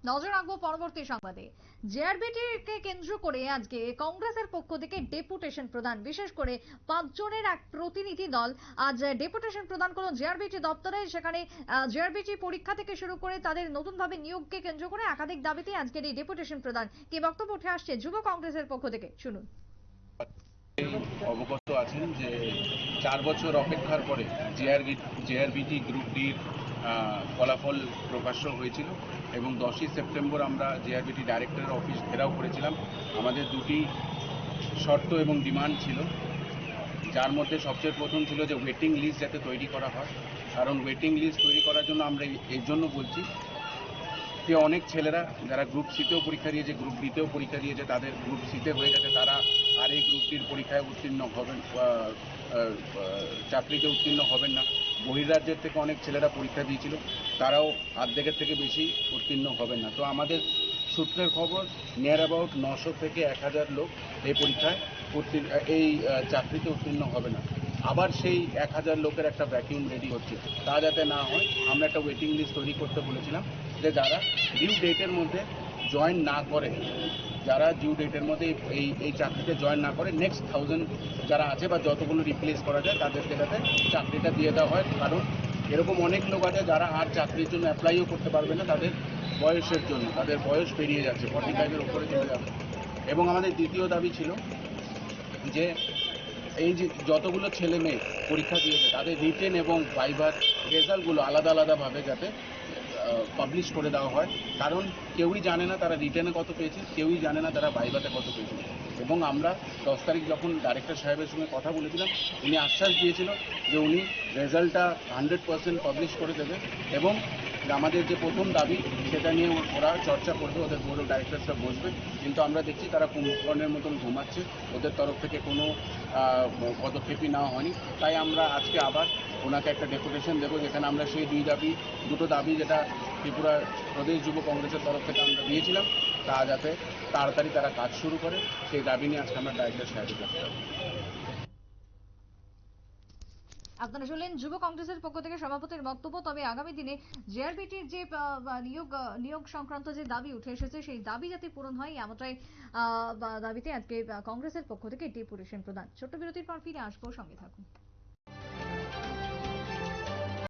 নজর রাখবো পরবর্তী সংবাদে। জেআরবিটিকে কেন্দ্র করে আজকে কংগ্রেসের পক্ষ থেকে ডেপুটেশন প্রদান, বিশেষ করে 5 জনের এক প্রতিনিধি দল আজ ডেপুটেশন প্রদান করলো জেআরবিটি দপ্তরে। সেখানে জেআরবিটি পরীক্ষা থেকে শুরু করে তাদের নতুনভাবে নিয়োগকে কেন্দ্র করে একাধিক দাবিতে আজকের এই ডেপুটেশন প্রদান। কি বক্তব্য উঠে আসছে যুব কংগ্রেসের পক্ষ থেকে, শুনুন। অবগত আছেন যে 4 বছর অপেক্ষার পরে জেআরবিটি গ্রুপ ডির ফলাফল প্রকাশ্য হয়েছিল এবং 10ই সেপ্টেম্বর আমরা জেআরবিটি ডাইরেক্টরের অফিস ঘেরাও করেছিলাম। আমাদের দুটি শর্ত এবং ডিমান্ড ছিল, যার মধ্যে সবচেয়ে প্রথম ছিল যে ওয়েটিং লিস্ট যাতে তৈরি করা হয়। কারণ ওয়েটিং লিস্ট তৈরি করার জন্য আমরা এর জন্য বলছি যে অনেক ছেলেরা যারা গ্রুপ সিতেও পরীক্ষা দিয়েছে, গ্রুপ ডিতেও পরীক্ষা দিয়েছে, তাদের গ্রুপ সিতে হয়ে গেছে, তারা আর এই গ্রুপ ডির পরীক্ষায় উত্তীর্ণ হবেন, চাকরিতে উত্তীর্ণ হবেন না। বহির্রাজ্যের থেকে অনেক ছেলেরা পরীক্ষা দিয়েছিল, তারাও অর্ধেকের থেকে বেশি উত্তীর্ণ হবেন না। তো আমাদের সূত্রের খবর নিয়ার অ্যাবাউট 900 থেকে 1000 লোক এই পরীক্ষায় এই চাকরিতে উত্তীর্ণ হবে না। আবার সেই 1000 লোকের একটা ভ্যাকিউম রেডি হচ্ছে, তা যাতে না হয় আমরা একটা ওয়েটিং লিস্ট তৈরি করতে বলেছিলাম, যে যারা ডিউ ডেটের মধ্যে জয়েন না করে, যারা ডিউ ডেটের মধ্যে এই চাকরিতে জয়েন না করে, নেক্সট 1000 যারা আছে বা যতগুলো রিপ্লেস করা যায় তাদেরকে যাতে চাকরিটা দিয়ে দেওয়া হয়। কারণ এরকম অনেক লোক আছে যারা আর চাকরির জন্য অ্যাপ্লাইও করতে পারবে না, তাদের বয়সের জন্য, তাদের বয়স পেরিয়ে যাচ্ছে, 45-এর উপরে চলে যাবে। এবং আমাদের দ্বিতীয় দাবি ছিল যে এই যে যতগুলো ছেলে মেয়ে পরীক্ষা দিয়েছে তাদের রিটেন এবং ভাইভার রেজাল্টগুলো আলাদা আলাদাভাবে যাতে পাবলিশ করে দেওয়া হয়। কারণ কেউই জানে না তারা রিটেনে কত পেয়েছে, কেউই জানে না তারা ভাইভাতে কত পেয়েছে। এবং আমরা 10 তারিখ যখন ডাইরেক্টর সাহেবের সঙ্গে কথা বলেছিলাম, উনি আশ্বাস দিয়েছিল যে উনি রেজাল্টটা 100% পাবলিশ করে দেবে। এবং আমাদের যে প্রথম দাবি সেটা নিয়ে ওরা চর্চা করবে, ওদের বোর্ড অফ ডাইরেক্টরসরা বসবে। কিন্তু আমরা দেখছি তারা কুম্ভকর্ণের মতন ঘুমাচ্ছে, ওদের তরফ থেকে কোনো পদক্ষেপই নেওয়া হয়নি। তাই আমরা আজকে আবার ওনাকে একটা ডেপুটেশন দেবো, যেখানে আমরা সেই দুটো দাবি যেটা ত্রিপুরা প্রদেশ যুব কংগ্রেসের তরফ থেকে আমরা দিয়েছিলাম, তা যাতে তাড়াতাড়ি তারা কাজ শুরু করে, সেই দাবি নিয়ে আজকে আমরা ডাইরেক্টর সাহেবের কাছে যাব। আপনারা শুনলেন যুব কংগ্রেসের পক্ষ থেকে সভাপতির বক্তব্য। তবে আগামী দিনে জেআরবিটির যে নিয়োগ সংক্রান্ত যে দাবি উঠে এসেছে, সেই দাবি যাতে পূরণ হয় এমনটাই দাবিতে আজকে কংগ্রেসের পক্ষ থেকে ডেপুটেশন প্রদান। ছোট্ট বিরতির পর ফিরে আসবো, সঙ্গে থাকুন।